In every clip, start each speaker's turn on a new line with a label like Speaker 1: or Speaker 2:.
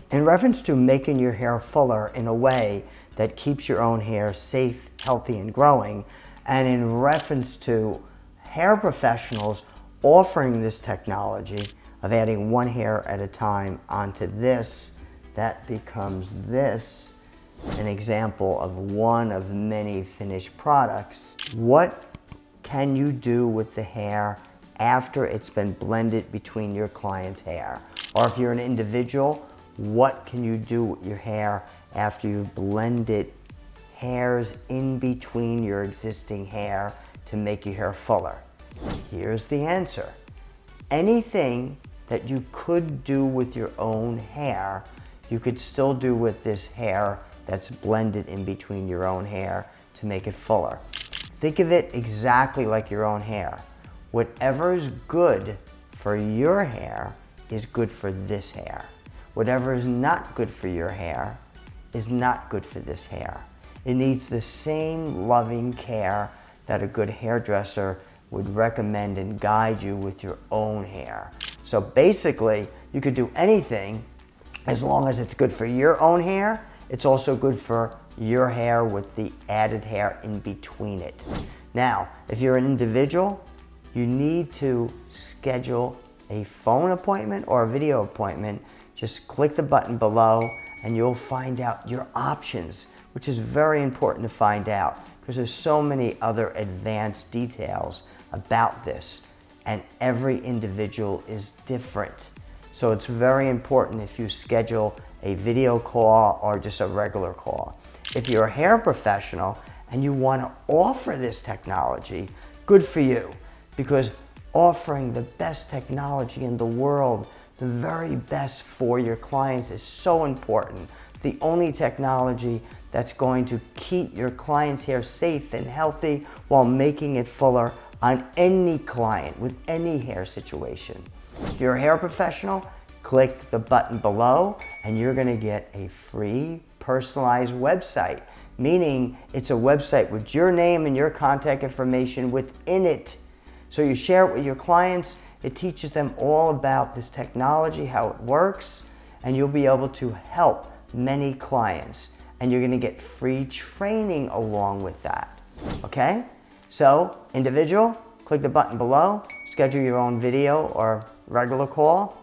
Speaker 1: In reference to making your hair fuller in a way that keeps your own hair safe, healthy, and growing, and in reference to hair professionals offering this technology of adding one hair at a time onto this, that becomes this, an example of one of many finished products. What can you do with the hair after it's been blended between your client's hair? Or if you're an individual, what can you do with your hair after you've blended hairs in between your existing hair to make your hair fuller? Here's the answer. Anything that you could do with your own hair, you could still do with this hair that's blended in between your own hair to make it fuller. Think of it exactly like your own hair. Whatever is good for your hair is good for this hair. Whatever is not good for your hair is not good for this hair. It needs the same loving care that a good hairdresser would recommend and guide you with your own hair. So basically, you could do anything as long as it's good for your own hair. It's also good for your hair with the added hair in between it. Now, if you're an individual, you need to schedule a phone appointment or a video appointment. Just click the button below and you'll find out your options, which is very important to find out because there's so many other advanced details about this, and every individual is different. So it's very important if you schedule a video call or just a regular call. If you're a hair professional and you want to offer this technology, good for you, because offering the best technology in the world, the very best for your clients, is so important. The only technology that's going to keep your client's hair safe and healthy while making it fuller on any client with any hair situation. If you're a hair professional, click the button below and you're going to get a free personalized website, meaning it's a website with your name and your contact information within it. So you share it with your clients, it teaches them all about this technology, how it works, and you'll be able to help many clients. And you're going to get free training along with that. Okay? So, individual, click the button below, schedule your own video or regular call.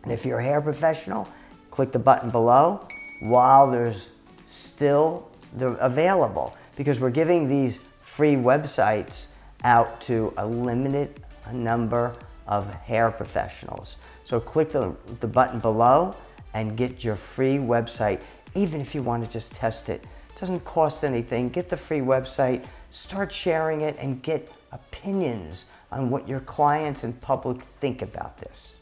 Speaker 1: And if you're a hair professional, click the button below while there's still available, because we're giving these free websites out to a limited number of hair professionals. So click the button below and get your free website. Even if you want to just test it, it doesn't cost anything. Get the free website, start sharing it, and get opinions on what your clients and public think about this.